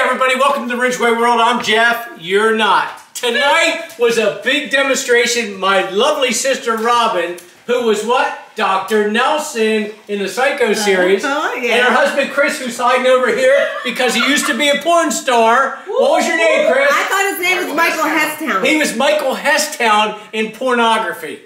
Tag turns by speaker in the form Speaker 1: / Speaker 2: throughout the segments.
Speaker 1: everybody, welcome to the Ridgeway World. I'm Jeff, you're not. Tonight was a big demonstration. My lovely sister Robin, who was what? Dr. Nelson in the Psycho series. Yeah. And her husband Chris, who's hiding over here because he used to be a porn star. What was your name, Chris?
Speaker 2: I thought his name was Michael Hestown.
Speaker 1: He was Michael Hestown in pornography.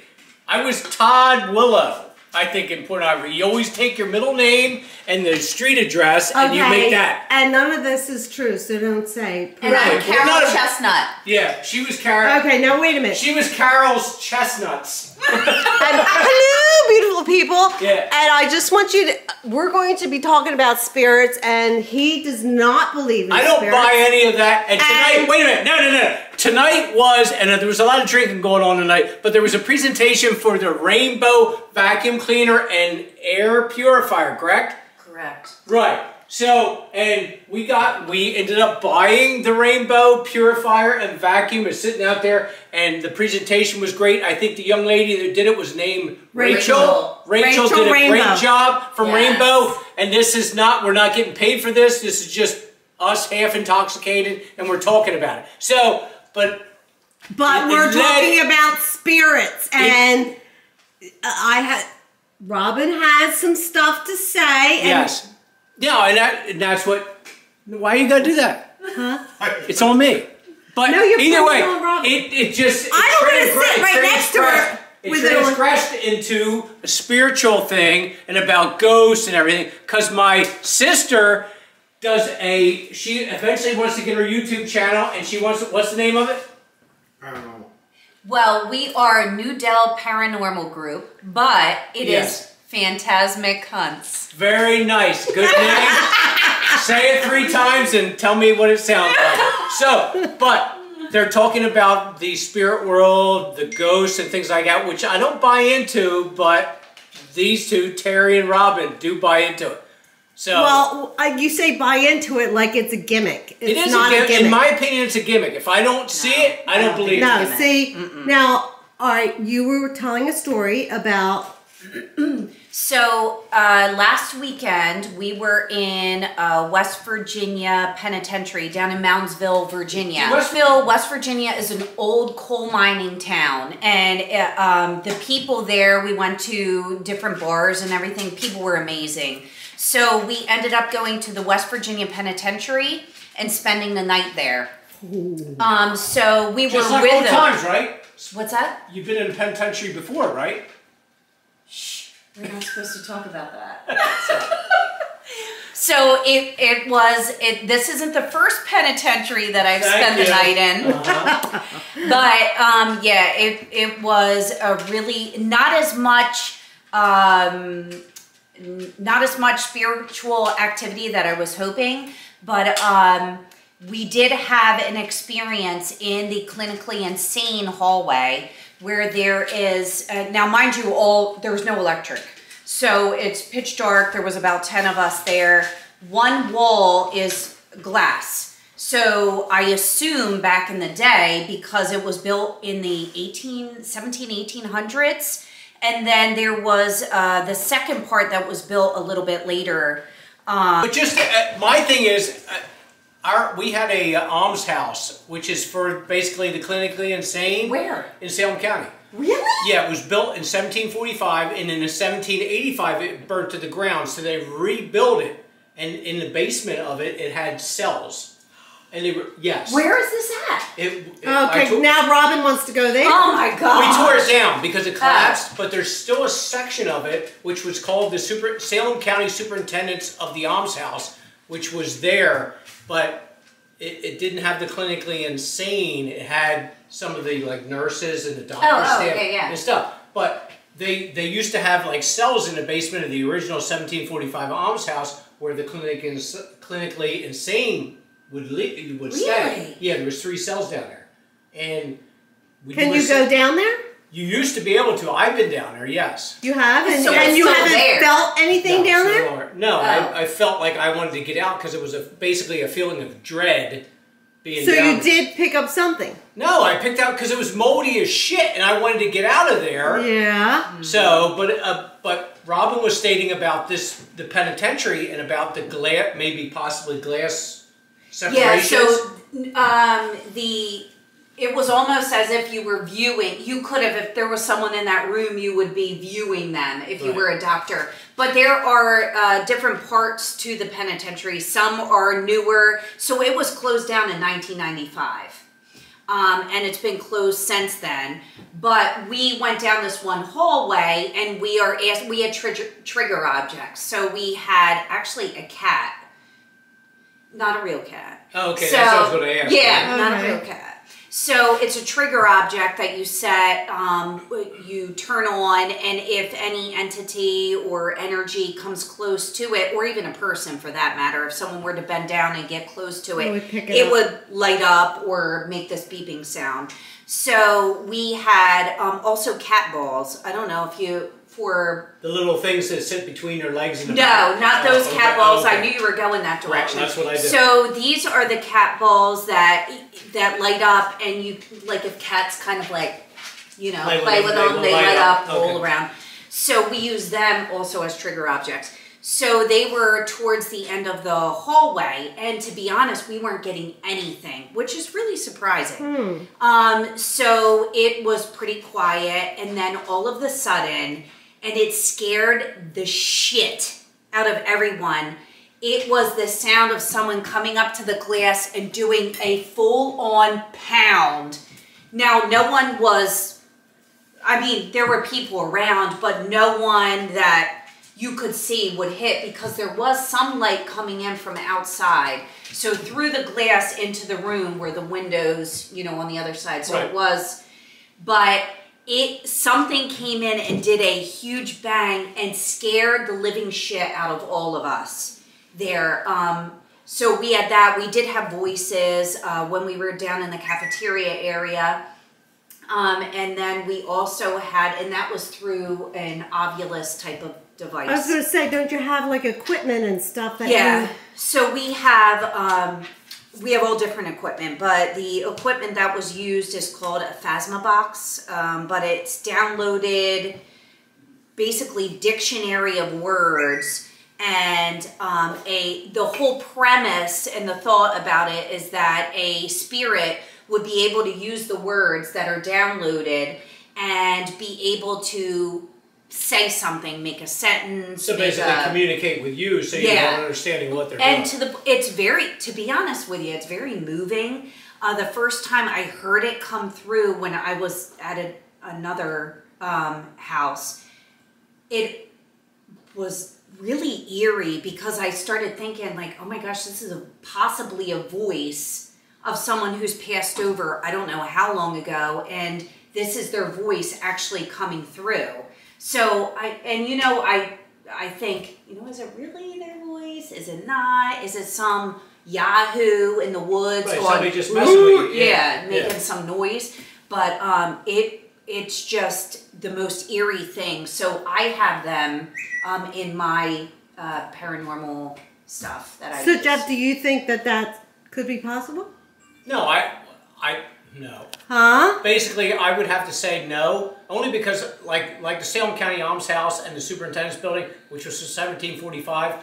Speaker 1: I was Todd Willow, I think, in pornography. You always take your middle name and the street address and you make that.
Speaker 2: And none of this is true, so don't say.
Speaker 3: And I'm Carol Chestnut.
Speaker 1: Yeah, she was Carol.
Speaker 2: Okay, now wait a minute.
Speaker 1: She was Carol's Chestnuts.
Speaker 2: Hello, beautiful people.
Speaker 1: Yeah.
Speaker 2: And I just want you to, we're going to be talking about spirits, and he does not believe in spirits.
Speaker 1: I don't buy any of that. And tonight, wait a minute, no. Tonight was, and there was a lot of drinking going on tonight, but there was a presentation for the Rainbow vacuum cleaner and air purifier, correct?
Speaker 3: Correct.
Speaker 1: Right. So, and we ended up buying the Rainbow purifier and vacuum. It's sitting out there, and the presentation was great. I think the young lady that did it was named Rachel. Rachel did a great job from Rainbow, and this is not, we're not getting paid for this. This is just us half intoxicated, and we're talking about it. So, but
Speaker 2: we're talking about spirits, and Robin has some stuff to say. And
Speaker 1: yes. Yeah, and that's what. Why you gotta do that?
Speaker 2: Huh?
Speaker 1: It's on me. But
Speaker 2: no,
Speaker 1: either way, it just
Speaker 2: I don't want to sit right next to her.
Speaker 1: It transgressed into a spiritual thing and about ghosts and everything. Because my sister she eventually wants to get her YouTube channel, and she wants, what's the name of it?
Speaker 4: Paranormal.
Speaker 3: Well, we are New Dell Paranormal Group, but it is Phantasmic Hunts.
Speaker 1: Very nice. Good name. Say it 3 times and tell me what it sounds like. So, but they're talking about the spirit world, the ghosts and things like that, which I don't buy into, but these two, Terry and Robin, do buy into it. So,
Speaker 2: well, you say buy into it like it's a gimmick. It's not a gimmick.
Speaker 1: In my opinion, it's a gimmick. If I don't see it, I don't believe it.
Speaker 2: No, see, now, all right, you were telling a story about...
Speaker 3: So, last weekend, we were in West Virginia Penitentiary down in Moundsville, Virginia. West Virginia is an old coal mining town, and the people there, we went to different bars and everything. People were amazing. So, we ended up going to the West Virginia Penitentiary and spending the night there. So, we
Speaker 1: Just
Speaker 3: were
Speaker 1: like
Speaker 3: with
Speaker 1: old
Speaker 3: them.
Speaker 1: times, right?
Speaker 3: What's that?
Speaker 1: You've been in a penitentiary before, right?
Speaker 3: We're not supposed to talk about that. So this isn't the first penitentiary that I've spent the night in. But yeah, it was a really not as much spiritual activity that I was hoping, but we did have an experience in the clinically insane hallway where there is, now mind you, there was no electric. So it's pitch dark, there was about 10 of us there. One wall is glass. So I assume back in the day, because it was built in the 1800s, and then there was the second part that was built a little bit later.
Speaker 1: But just, my thing is, we had a almshouse, which is for basically the clinically insane. Where? In Salem County.
Speaker 2: Really?
Speaker 1: Yeah, it was built in 1745, and in 1785 it burnt to the ground, so they rebuilt it, and in the basement of it, it had cells. And they were, yes.
Speaker 3: Where is this at?
Speaker 2: Okay, now Robin wants to go there.
Speaker 3: Oh my God.
Speaker 1: We tore it down because it collapsed, but there's still a section of it, which was called the Salem County Superintendents of the Almshouse, which was there, but it didn't have the clinically insane. It had some of the like nurses and the doctor staff and stuff. But they used to have like cells in the basement of the original 1745 almshouse where the clinically insane would stay. Yeah, there was 3 cells down there. And
Speaker 2: can you go down there?
Speaker 1: You used to be able to. I've been down there, yes.
Speaker 2: You have? And you haven't felt anything down there?
Speaker 1: No, I felt like I wanted to get out because it was basically a feeling of dread being down there.
Speaker 2: So you did pick up something?
Speaker 1: No, I picked out because it was moldy as shit and I wanted to get out of there.
Speaker 2: Yeah.
Speaker 1: So, but Robin was stating about the penitentiary and about the glass, maybe possibly glass separations?
Speaker 3: Yeah, so it was almost as if you were viewing. You could have, if there was someone in that room, you would be viewing them if you were a doctor. But there are different parts to the penitentiary. Some are newer. So it was closed down in 1995. And it's been closed since then. But we went down this one hallway and we had trigger objects. So we had actually a cat. Not a real cat.
Speaker 1: Oh, okay, that's what I was going to ask.
Speaker 3: Yeah, not a real cat. So it's a trigger object that you set, you turn on, and if any entity or energy comes close to it, or even a person for that matter, if someone were to bend down and get close to it, it would light up or make this beeping sound. So we had also cat balls. I don't know if you... For
Speaker 1: the little things that sit between your legs and the
Speaker 3: back. Not those cat balls. Okay. I knew you were going that direction.
Speaker 1: Well, that's what I did.
Speaker 3: So these are the cat balls that light up, and you, like, if cats kind of like, you know, play with them, they light up all around. So we use them also as trigger objects. So they were towards the end of the hallway, and to be honest, we weren't getting anything, which is really surprising. So it was pretty quiet, and then all of a sudden, and it scared the shit out of everyone. It was the sound of someone coming up to the glass and doing a full-on pound. Now, no one was, I mean, there were people around, but no one that you could see would hit, because there was some light coming in from outside. So through the glass into the room were the windows, you know, on the other side. So it was, but something came in and did a huge bang and scared the living shit out of all of us there. So we had that. We did have voices when we were down in the cafeteria area. And then we also had, and that was through an Ovilus type of device.
Speaker 2: I was going to say, don't you have like equipment and stuff that
Speaker 3: So we have all different equipment, but the equipment that was used is called a Phasma box, but it's downloaded basically dictionary of words, and the whole premise and the thought about it is that a spirit would be able to use the words that are downloaded and be able to say something, make a sentence.
Speaker 1: So basically communicate with you, so you have an understanding of what they're doing.
Speaker 3: And it's very, to be honest with you, it's very moving. The first time I heard it come through when I was at another house, it was really eerie, because I started thinking like, oh my gosh, this is possibly a voice of someone who's passed over, I don't know how long ago, and this is their voice actually coming through. So I think, you know, is it really their voice? Is it not? Is it some Yahoo in the woods?
Speaker 1: Right, somebody just messing with you.
Speaker 3: Making some noise. But it's just the most eerie thing. So I have them in my paranormal stuff that I use.
Speaker 2: So Jeff, do you think that could be possible?
Speaker 1: No, no.
Speaker 2: Huh?
Speaker 1: Basically, I would have to say no, only because like the Salem County Almshouse and the Superintendent's Building, which was in 1745,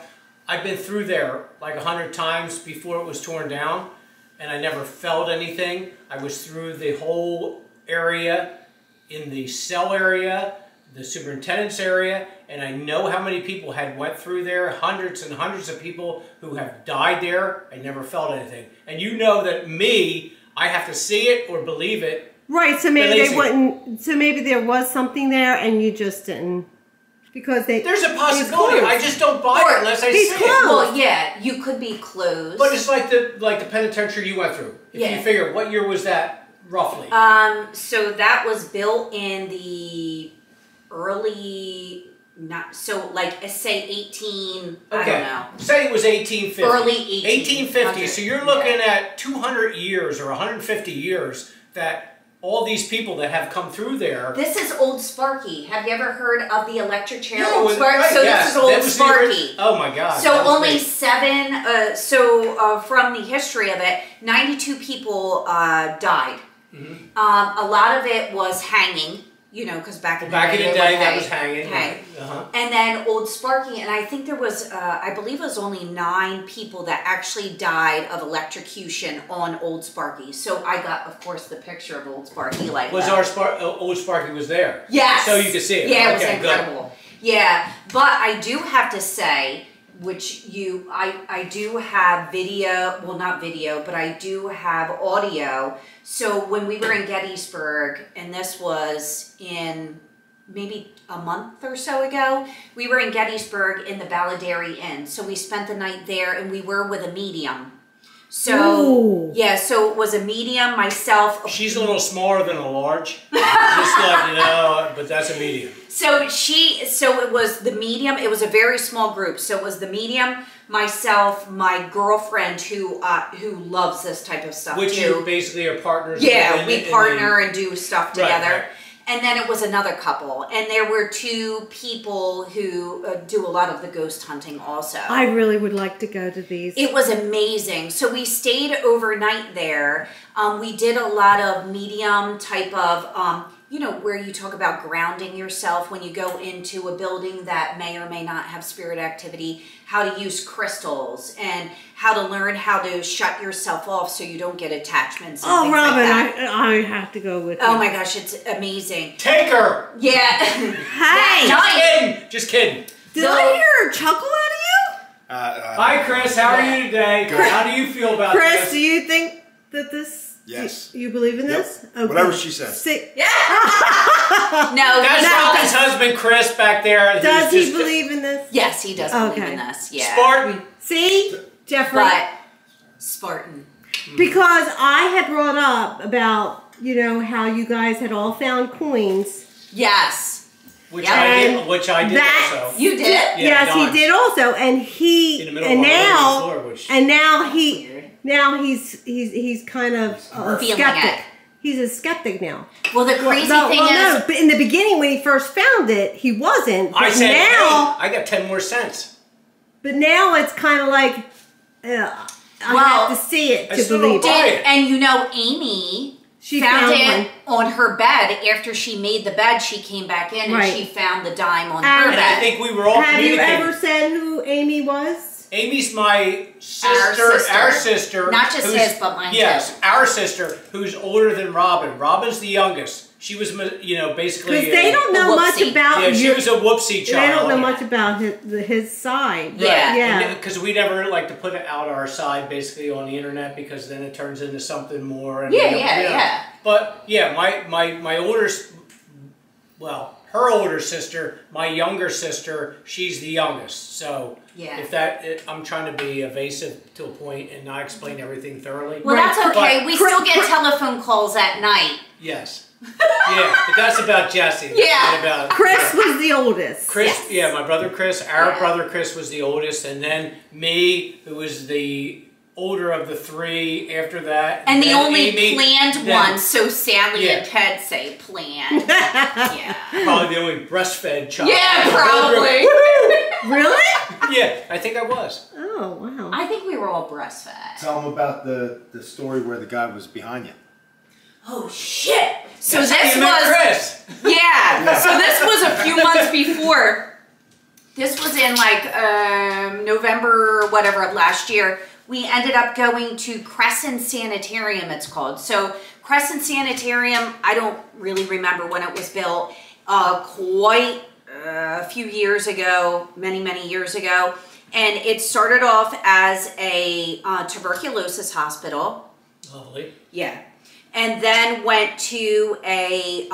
Speaker 1: I've been through there like 100 times before it was torn down, and I never felt anything. I was through the whole area, in the cell area, the superintendent's area, and I know how many people had went through there, hundreds and hundreds of people who have died there. I never felt anything. And you know that I have to see it or believe it.
Speaker 2: Right, so maybe they wouldn't, so maybe there was something there and you just didn't, because there's
Speaker 1: a possibility. I just don't buy it unless I see it.
Speaker 3: Well, yeah, you could be closed.
Speaker 1: But it's like the penitentiary you went through. If you figure, what year was that roughly?
Speaker 3: So that was built in the early, say 18, I don't know.
Speaker 1: Say it was 1850.
Speaker 3: Early
Speaker 1: 1850. So you're looking at 200 years or 150 years that all these people that have come through there.
Speaker 3: This is Old Sparky. Have you ever heard of the electric chair?
Speaker 1: Yeah,
Speaker 3: Old Sparky.
Speaker 1: Right,
Speaker 3: so this is Old Sparky.
Speaker 1: Oh my God.
Speaker 3: So only great. From the history of it, 92 people died. Mm-hmm. A lot of it was hanging. You know, because back in
Speaker 1: the day, that was hanging.
Speaker 3: Right. And then Old Sparky, and I think there was, I believe it was only 9 people that actually died of electrocution on Old Sparky. So I got, of course, the picture of Old Sparky. Like,
Speaker 1: was Old Sparky was there?
Speaker 3: Yes.
Speaker 1: So you could see it.
Speaker 3: Yeah,
Speaker 1: okay,
Speaker 3: it was incredible. Good. Yeah, but I do have to say, which I do have video, well, not video, but I do have audio. So when we were in Gettysburg, and this was in maybe a month or so ago, we were in Gettysburg in the Balladary Inn. So we spent the night there, and we were with a medium. So,
Speaker 2: ooh.
Speaker 3: Yeah, so it was a medium, myself.
Speaker 1: She's a little smaller than a large, just to let you know, but that's a medium.
Speaker 3: So it was the medium, it was a very small group. So it was the medium, myself, my girlfriend who loves this type of stuff
Speaker 1: Which
Speaker 3: too.
Speaker 1: you basically are partners
Speaker 3: Yeah,
Speaker 1: with.
Speaker 3: we partner and do stuff together.
Speaker 1: Right.
Speaker 3: And then it was another couple. And there were 2 people who do a lot of the ghost hunting also.
Speaker 2: I really would like to go to these.
Speaker 3: It was amazing. So we stayed overnight there. We did a lot of medium type of, you know, where you talk about grounding yourself when you go into a building that may or may not have spirit activity, how to use crystals, and how to learn how to shut yourself off so you don't get attachments and things
Speaker 2: Robin,
Speaker 3: like that.
Speaker 2: I have to go with you.
Speaker 3: Oh my gosh, it's amazing.
Speaker 1: Take her!
Speaker 3: Yeah.
Speaker 2: Hey!
Speaker 1: Just kidding.
Speaker 2: Did I hear a chuckle out of you?
Speaker 1: Hi, Chris. How are you today?
Speaker 4: Good.
Speaker 1: How do you feel about
Speaker 2: Chris,
Speaker 1: this?
Speaker 2: do you think that this...
Speaker 4: Yes.
Speaker 2: You believe in this?
Speaker 4: Okay. Whatever she says.
Speaker 3: No,
Speaker 1: That's Robin's husband, Chris, back there.
Speaker 2: Does he believe in this?
Speaker 3: Yes, he does believe
Speaker 2: Okay.
Speaker 3: in this. Yeah.
Speaker 1: Spartan.
Speaker 2: See? Jeffrey?
Speaker 3: But Spartan.
Speaker 2: Because I had brought up about, you know, how you guys had all found coins.
Speaker 3: Yes.
Speaker 1: Which
Speaker 3: Yeah.
Speaker 1: I did also.
Speaker 3: You did?
Speaker 1: Yeah,
Speaker 2: Yes,
Speaker 1: dimes.
Speaker 2: he did also, and he
Speaker 1: In the middle
Speaker 2: and
Speaker 1: of our
Speaker 2: now
Speaker 1: floor, which-
Speaker 2: and now
Speaker 3: Weird.
Speaker 2: he's kind of a
Speaker 3: Feeling
Speaker 2: skeptic.
Speaker 3: it.
Speaker 2: He's a skeptic now.
Speaker 3: Well, the crazy thing is,
Speaker 2: no, but in the beginning when he first found it, he wasn't. But
Speaker 1: I said,
Speaker 2: now,
Speaker 1: hey, I got 10 more cents.
Speaker 2: but now it's kind of like I have to see it
Speaker 1: I
Speaker 2: to
Speaker 1: still
Speaker 2: believe
Speaker 1: don't
Speaker 2: it.
Speaker 1: buy it.
Speaker 3: and you know, Amy
Speaker 2: She
Speaker 3: found it
Speaker 2: one.
Speaker 3: on her bed after she made the bed. She came back in
Speaker 2: Right.
Speaker 3: and she found the dime on
Speaker 2: And-
Speaker 3: her
Speaker 1: And
Speaker 3: bed.
Speaker 1: I think we were all
Speaker 2: Have you
Speaker 1: communicating.
Speaker 2: ever said who Amy was?
Speaker 1: Amy's my sister, our sister.
Speaker 3: Not just
Speaker 1: who's-
Speaker 3: his, but mine
Speaker 1: Yes,
Speaker 3: too.
Speaker 1: our sister, who's older than Robin. Robin's the youngest. She was, you know, basically.
Speaker 2: Because they don't know much
Speaker 3: whoopsie.
Speaker 2: about
Speaker 1: Yeah, she
Speaker 2: your-
Speaker 1: was a whoopsie child.
Speaker 2: They don't know
Speaker 1: yeah.
Speaker 2: much about his side. But
Speaker 3: Yeah.
Speaker 2: yeah.
Speaker 1: Because we never like to put it out our side basically on the internet because then it turns into something more. And,
Speaker 3: Yeah,
Speaker 1: you know,
Speaker 3: yeah,
Speaker 1: you know.
Speaker 3: yeah.
Speaker 1: But yeah, my older, well, her older sister, my younger sister, she's the youngest. So
Speaker 3: Yeah.
Speaker 1: if I'm trying to be evasive to a point and not explain everything thoroughly.
Speaker 3: Well,
Speaker 2: Right.
Speaker 3: that's okay.
Speaker 1: But-
Speaker 3: We still get telephone calls at night.
Speaker 1: Yes. Yeah, but that's about Jesse. That's
Speaker 3: Yeah.
Speaker 1: not about
Speaker 2: Chris was the oldest.
Speaker 1: Chris,
Speaker 3: Yes.
Speaker 1: yeah, my brother Chris, our
Speaker 3: Yeah.
Speaker 1: brother Chris was the oldest, and then me, who was the older of the 3 after that.
Speaker 3: And the
Speaker 1: then
Speaker 3: only
Speaker 1: Amy,
Speaker 3: planned
Speaker 1: then
Speaker 3: one, so Sally
Speaker 1: Yeah.
Speaker 3: and Ted say planned. Yeah.
Speaker 1: Probably the only breastfed child.
Speaker 3: Yeah,
Speaker 1: in the whole group.
Speaker 3: probably.
Speaker 2: Really?
Speaker 1: Yeah, I think I was.
Speaker 2: Oh, wow.
Speaker 3: I think we were all breastfed.
Speaker 4: Tell them about the story where the guy was behind you.
Speaker 3: Oh shit! So
Speaker 1: That's how
Speaker 3: this
Speaker 1: you met
Speaker 3: was
Speaker 1: Chris.
Speaker 3: yeah. So this was a few months before. This was in like November, whatever of last year. We ended up going to Crescent Sanitarium. It's called. So Crescent Sanitarium. I don't really remember when it was built. Quite a few years ago, many years ago, and it started off as a tuberculosis hospital.
Speaker 1: Lovely.
Speaker 3: Yeah. And then went to a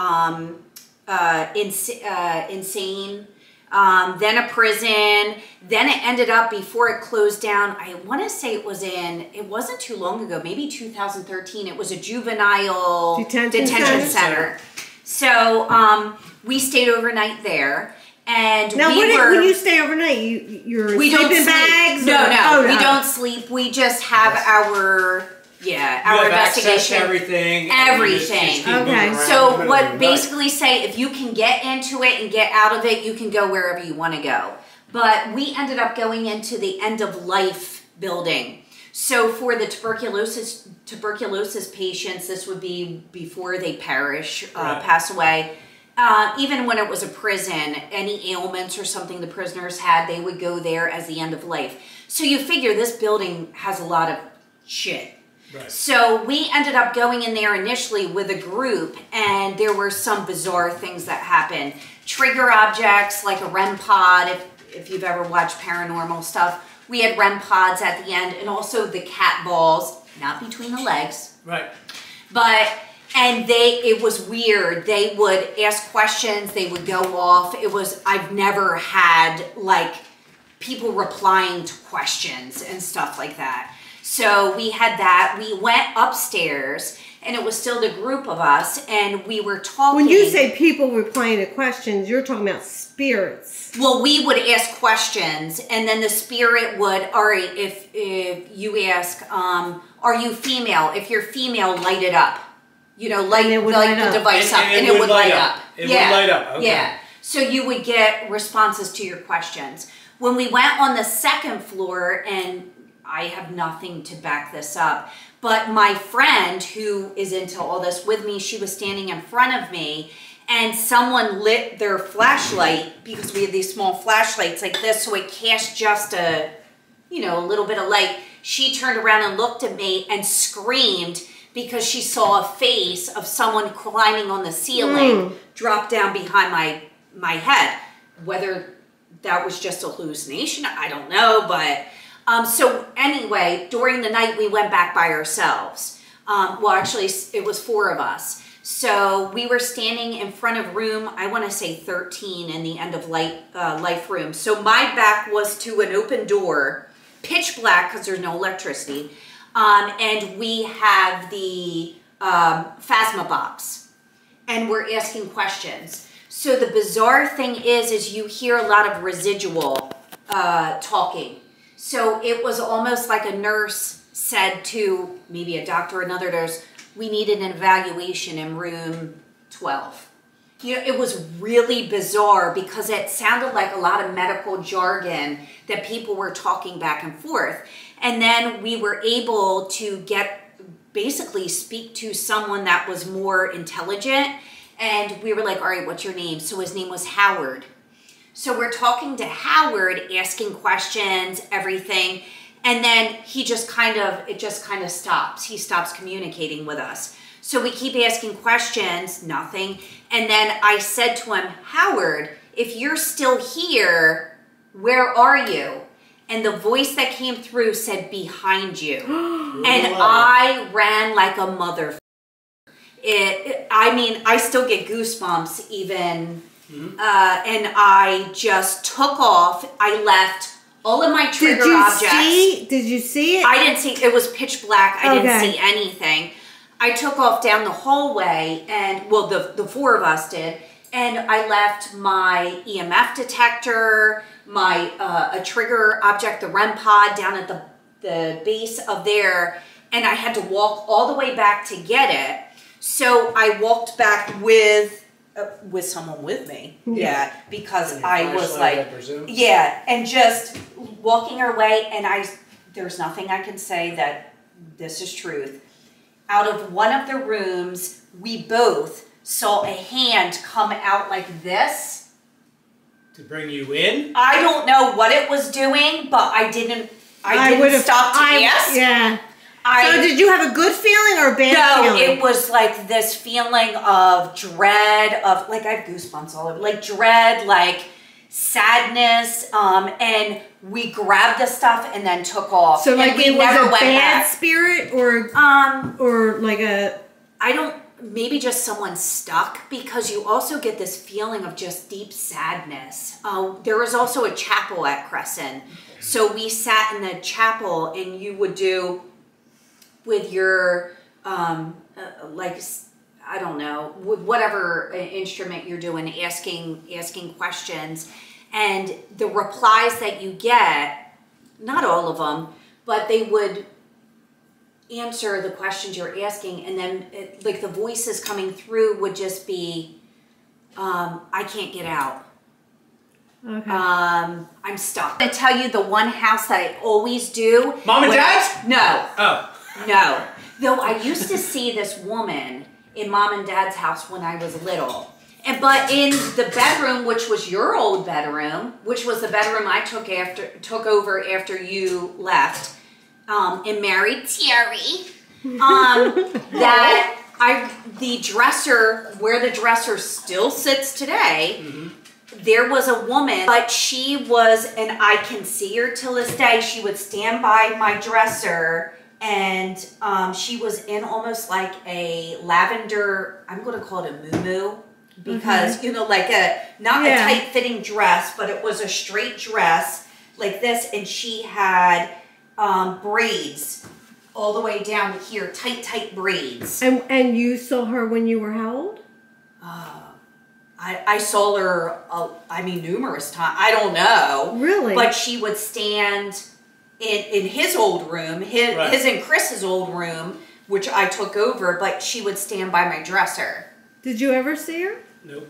Speaker 3: insane, then a prison. Then it ended up, before it closed down, I want to say it wasn't too long ago, maybe 2013. It was a juvenile
Speaker 2: Detention
Speaker 3: center. So we stayed overnight there. And
Speaker 2: Now, when you stay overnight, you're
Speaker 3: we don't
Speaker 2: sleeping
Speaker 3: sleep.
Speaker 2: bags?
Speaker 3: No,
Speaker 2: or-
Speaker 3: no,
Speaker 2: oh,
Speaker 3: we don't sleep. We just have our
Speaker 1: You
Speaker 3: our
Speaker 1: have access to
Speaker 3: investigation.
Speaker 1: everything. and you just
Speaker 3: Everything.
Speaker 1: keep moving
Speaker 2: Okay.
Speaker 1: around.
Speaker 3: So
Speaker 4: Middle
Speaker 3: what
Speaker 4: of the night.
Speaker 3: basically say, if you can get into it and get out of it, you can go wherever you want to go. But we ended up going into the end of life building. So for the tuberculosis patients, this would be before they perish,
Speaker 1: Right.
Speaker 3: pass away. even when it was a prison, any ailments or something the prisoners had, they would go there as the end of life. So you figure this building has a lot of shit.
Speaker 1: Right.
Speaker 3: So we ended up going in there initially with a group, and there were some bizarre things that happened. Trigger objects like a REM pod, if you've ever watched paranormal stuff. We had REM pods at the end, and also the cat balls, not between the legs.
Speaker 1: Right.
Speaker 3: And it was weird. They would ask questions, they would go off. I've never had like people replying to questions and stuff like that. So we had that. We went upstairs, and it was still the group of us, and we were talking.
Speaker 2: When you say people replying to questions, you're talking about spirits.
Speaker 3: Well, we would ask questions, and then the spirit would, all right, if you ask, are you female? If you're female, light it up. You know, light the device up, and it would light up.
Speaker 1: It would light up, okay.
Speaker 3: Yeah. So you would get responses to your questions. When we went on the second floor, and I have nothing to back this up, but my friend who is into all this with me, she was standing in front of me, and someone lit their flashlight, because we had these small flashlights like this, so it cast just a little bit of light. She turned around and looked at me and screamed because she saw a face of someone climbing on the ceiling drop down behind my head. Whether that was just a hallucination, I don't know, but so anyway, during the night we went back by ourselves. Well, actually, it was 4 of us. So we were standing in front of room, I want to say 13 in the end of life room. So my back was to an open door, pitch black because there's no electricity. And we have the Phasma box, and we're asking questions. So the bizarre thing is you hear a lot of residual talking. So it was almost like a nurse said to maybe a doctor or another nurse, we needed an evaluation in room 12. You know, it was really bizarre because it sounded like a lot of medical jargon that people were talking back and forth. And then we were able to basically speak to someone that was more intelligent. And we were like, all right, what's your name? So his name was Howard. So we're talking to Howard, asking questions, everything. And then it just kind of stops. He stops communicating with us. So we keep asking questions, nothing. And then I said to him, Howard, if you're still here, where are you? And the voice that came through said, behind you. And I ran like a mother. I still get goosebumps even. And I just took off. I left all of my trigger objects.
Speaker 2: Did you see it?
Speaker 3: I didn't see. It was pitch black. I didn't see anything. I took off down the hallway, and well, the 4 of us did. And I left my EMF detector, my a trigger object, the REM pod, down at the base of there, and I had to walk all the way back to get it. So I walked back with someone with me, because I was like, and just walking our way, and there's nothing I can say that this is truth. Out of one of the rooms, we both saw a hand come out like this.
Speaker 1: To bring you in?
Speaker 3: I don't know what it was doing, but I didn't stop to ask.
Speaker 2: Yeah. So did you have a good feeling or a bad feeling?
Speaker 3: No, it was like this feeling of dread, of like, I have goosebumps all over, like dread, like sadness, and we grabbed the stuff and then took off.
Speaker 2: So like
Speaker 3: we
Speaker 2: it
Speaker 3: never
Speaker 2: was a
Speaker 3: went
Speaker 2: bad
Speaker 3: back.
Speaker 2: spirit or like a...
Speaker 3: Maybe just someone stuck, because you also get this feeling of just deep sadness. There was also a chapel at Crescent. So we sat in the chapel, and you would do with your, like, I don't know, with whatever instrument you're doing, asking questions. And the replies that you get, not all of them, but they would answer the questions you're asking, and then like the voices coming through would just be, I can't get out.
Speaker 2: Okay.
Speaker 3: I'm stuck. I'm gonna tell you the one house that I always do.
Speaker 1: Mom and Dad's?
Speaker 3: No.
Speaker 1: Oh.
Speaker 3: No. Though I used to see this woman in Mom and Dad's house when I was little, But in the bedroom, which was your old bedroom, which was the bedroom I took over after you left, and married Terry, the dresser, where the dresser still sits today, there was a woman, but she was, and I can see her till this day, she would stand by my dresser, and she was in almost like a lavender, I'm going to call it a muumuu, because, you know, like not a tight-fitting dress, but it was a straight dress like this, and she had braids all the way down to here, tight braids.
Speaker 2: And you saw her when you were how old?
Speaker 3: I saw her, numerous times. I don't know.
Speaker 2: Really?
Speaker 3: But she would stand in his old room, his and Chris's old room, which I took over, but she would stand by my dresser.
Speaker 2: Did you ever see her?
Speaker 1: Nope.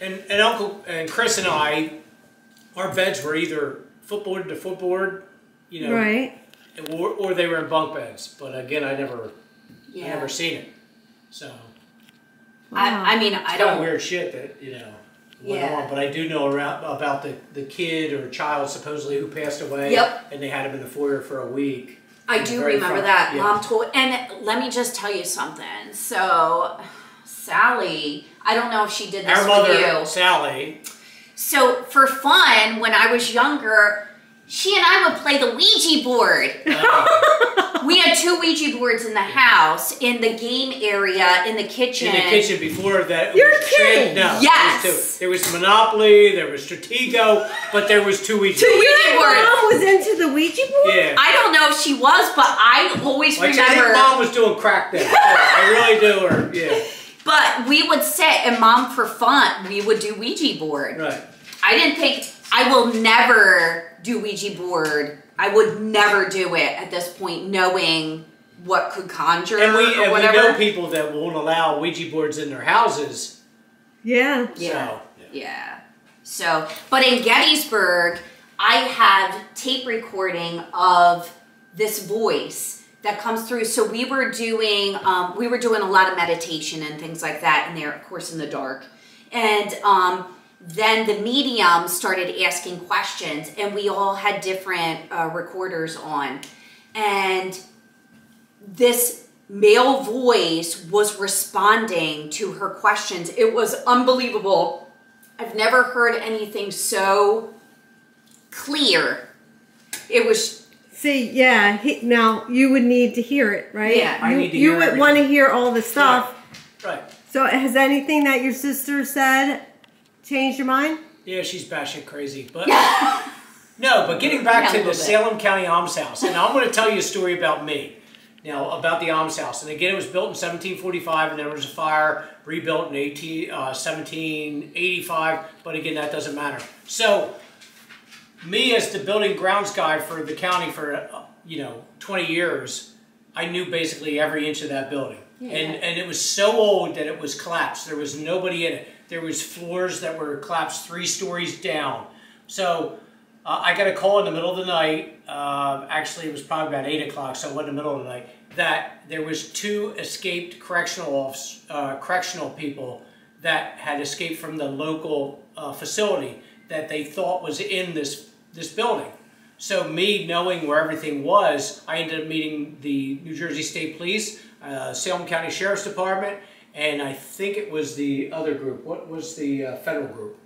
Speaker 1: And Uncle and Chris and I, our beds were either footboard to footboard, you know,
Speaker 2: right,
Speaker 1: or they were in bunk beds. But again, I never seen it. So,
Speaker 3: I mean, I don't.
Speaker 1: Weird shit that went on. But I do know about the kid or child supposedly who passed away.
Speaker 3: Yep.
Speaker 1: And they had him in the foyer for a week.
Speaker 3: I do remember that. Yeah. Mom told, and let me just tell you something. So, Sally, I don't know if she did this
Speaker 1: Our mother,
Speaker 3: with you.
Speaker 1: Sally.
Speaker 3: So for fun, when I was younger, she and I would play the Ouija board. We had 2 Ouija boards in the house, in the game area, in the kitchen.
Speaker 1: In the kitchen before that.
Speaker 2: You're kidding.
Speaker 1: No.
Speaker 3: Yes.
Speaker 1: There was Monopoly, there was Stratego, but there was 2 Ouija boards.
Speaker 3: 2 Ouija boards.
Speaker 2: Your mom was into the Ouija board?
Speaker 1: Yeah.
Speaker 3: I don't know if she was, but I always remember.
Speaker 1: I think Mom was doing crack then. I really do. Yeah.
Speaker 3: But we would sit, and Mom, for fun, we would do Ouija board.
Speaker 1: Right.
Speaker 3: I didn't think, I will never do Ouija board. I would never do it at this point, knowing what could conjure or whatever.
Speaker 1: We know people that won't allow Ouija boards in their houses.
Speaker 2: Yeah.
Speaker 3: So, but in Gettysburg, I have tape recording of this voice that comes through. So we were doing a lot of meditation and things like that in there, of course, in the dark. And then the medium started asking questions, and we all had different recorders on. And this male voice was responding to her questions. It was unbelievable. I've never heard anything so clear. It was...
Speaker 2: See, yeah, now you would need to hear it, right?
Speaker 3: Yeah.
Speaker 1: I need to hear
Speaker 2: you would want to hear all the stuff.
Speaker 1: Right.
Speaker 2: So has anything that your sister said changed your mind?
Speaker 1: Yeah, she's batshit crazy. But no, but getting back to the Salem County Alms House, and I'm going to tell you a story about me. Now, about the Alms House. And again, it was built in 1745, and then there was a fire, rebuilt in 1785. But again, that doesn't matter. So, me as the building grounds guy for the county for, 20 years, I knew basically every inch of that building. Yeah. And it was so old that it was collapsed. There was nobody in it. There was floors that were collapsed 3 stories down. So I got a call in the middle of the night. Actually, it was probably about 8 o'clock, so it wasn't the middle of the night, that there was 2 escaped correctional people that had escaped from the local facility that they thought was in this building. So me knowing where everything was, I ended up meeting the New Jersey State Police, Salem County Sheriff's Department, and I think it was the other group. What was the federal group?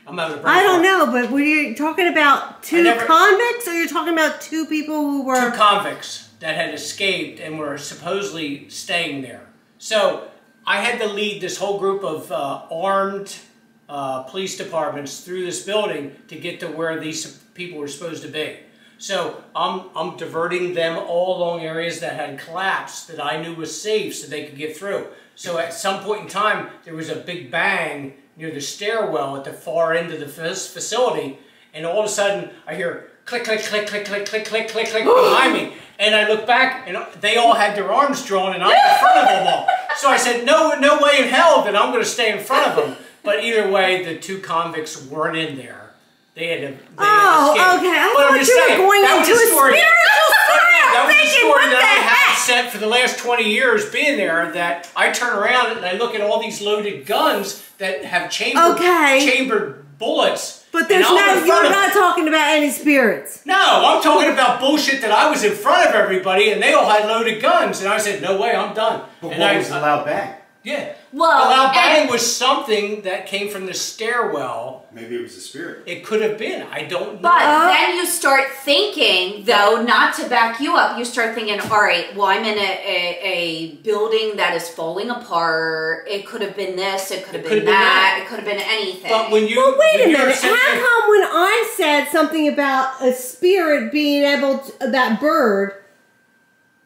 Speaker 1: I'm having a brain
Speaker 2: I don't
Speaker 1: fart.
Speaker 2: know, but were you talking about 2 convicts, or you're talking about 2 people who were...
Speaker 1: 2 convicts that had escaped and were supposedly staying there. So I had to lead this whole group of armed police departments through this building to get to where these people were supposed to be. So I'm diverting them all along areas that had collapsed that I knew was safe so they could get through. So at some point in time, there was a big bang near the stairwell at the far end of the facility, and all of a sudden I hear click, click, click, click, click, click, click, click, click behind me. And I look back, and they all had their arms drawn, and I'm in front of them all. So I said, no way in hell that I'm going to stay in front of them. But either way, the 2 convicts weren't in there. They had escaped.
Speaker 2: Okay. I thought you were going into a spiritual story.
Speaker 1: That was the story that I had said for the last 20 years being there that I turn around and I look at all these loaded guns that have chambered bullets.
Speaker 2: But there's you're not talking about any spirits.
Speaker 1: No, I'm talking about bullshit that I was in front of everybody and they all had loaded guns. And I said, no way, I'm done.
Speaker 4: But
Speaker 1: and
Speaker 4: what was the loud bang?
Speaker 1: Yeah.
Speaker 3: Well,
Speaker 1: the loud bang was something that came from the stairwell.
Speaker 4: Maybe it was a spirit.
Speaker 1: It could have been. I don't know.
Speaker 3: But then you start thinking, though, not to back you up, you start thinking, all right, well, I'm in a building that is falling apart. It could have been this. It could have been that. It could have been anything.
Speaker 1: But when you...
Speaker 2: Well, wait a minute. How come when I said something about a spirit being able to... that bird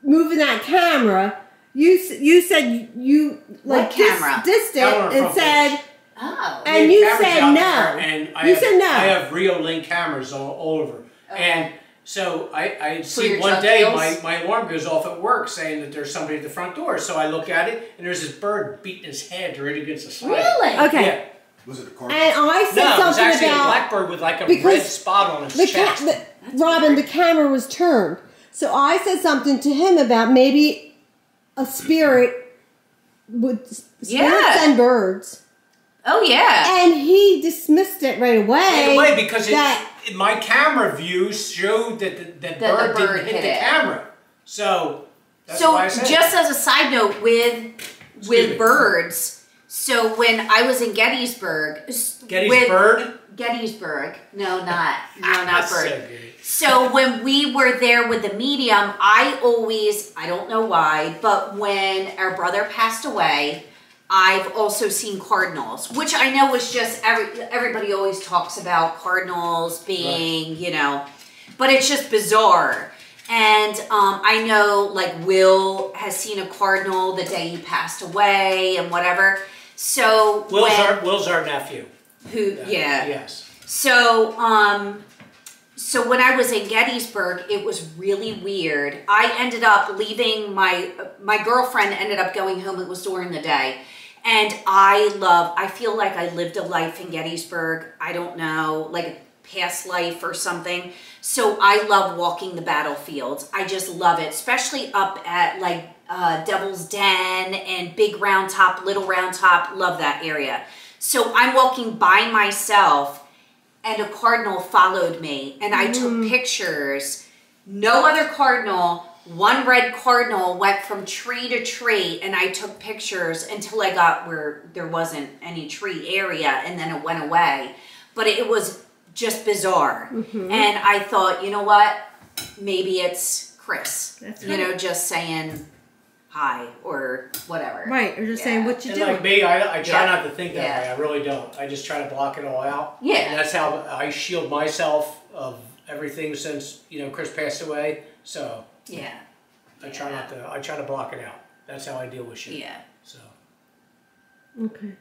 Speaker 2: moving that camera... You said you like distant and said,
Speaker 3: oh,
Speaker 2: and you said no.
Speaker 1: And
Speaker 2: you said no.
Speaker 1: I have Rio Link cameras all over, and so I see
Speaker 3: your
Speaker 1: one day
Speaker 3: truck
Speaker 1: my alarm goes off at work saying that there's somebody at the front door. So I look at it, and there's this bird beating his head right against the side.
Speaker 3: Really?
Speaker 2: Okay.
Speaker 1: Yeah.
Speaker 4: Was it a cardinal?
Speaker 2: And I said
Speaker 1: No, it was
Speaker 2: something
Speaker 1: actually
Speaker 2: about
Speaker 1: a blackbird with like a red spot on its chest.
Speaker 2: Robin, the camera was turned, so I said something to him about maybe a spirit with spirits and birds.
Speaker 3: Oh yeah.
Speaker 2: And he dismissed it right away.
Speaker 1: Right away because my camera view showed that the bird didn't hit the camera. So that's why I said
Speaker 3: just as a side note with birds, so when I was in Gettysburg, Gettysburg. No, not bird.
Speaker 1: So good.
Speaker 3: So when we were there with the medium, I don't know why, but when our brother passed away, I've also seen cardinals, which I know was just everybody always talks about cardinals being, but it's just bizarre. And I know like Will has seen a cardinal the day he passed away and whatever. So
Speaker 1: Will's our nephew.
Speaker 3: Yes. So when I was in Gettysburg, it was really weird. I ended up leaving, my girlfriend ended up going home. It was during the day. And I feel like I lived a life in Gettysburg. I don't know, like a past life or something. So I love walking the battlefields. I just love it, especially up at like Devil's Den and Big Round Top, Little Round Top. Love that area. So I'm walking by myself and a cardinal followed me and I took pictures. No other cardinal, one red cardinal went from tree to tree and I took pictures until I got where there wasn't any tree area and then it went away. But it was just bizarre. And I thought, you know what? Maybe it's Chris, just saying hi or whatever.
Speaker 2: Right, or just saying what you doing.
Speaker 1: Like me, I try not to think that way. I really don't. I just try to block it all out.
Speaker 3: Yeah.
Speaker 1: And that's how I shield myself of everything since, Chris passed away. So
Speaker 3: yeah.
Speaker 1: I try not to. I try to block it out. That's how I deal with shit.
Speaker 3: Yeah.
Speaker 1: So.
Speaker 2: Okay.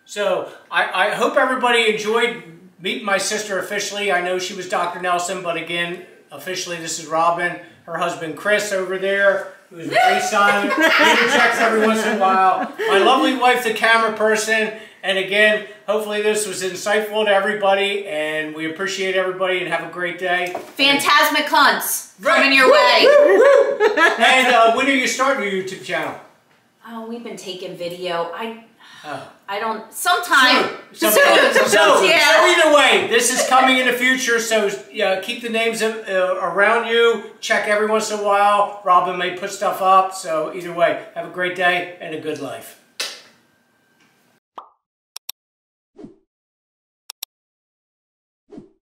Speaker 1: So I hope everybody enjoyed meeting my sister officially. I know she was Dr. Nelson, but again, officially this is Robin. Her husband Chris over there, who's very silent, interjects every once in a while. My lovely wife, the camera person. And again, hopefully this was insightful to everybody, and we appreciate everybody and have a great day.
Speaker 3: Phantasmic hunts coming your way.
Speaker 1: And when are you starting your YouTube channel?
Speaker 3: Oh, we've been taking video. I don't, sometime.
Speaker 1: So either way, this is coming in the future, so keep the names around you. Check every once in a while. Robin may put stuff up, so either way, have a great day and a good life.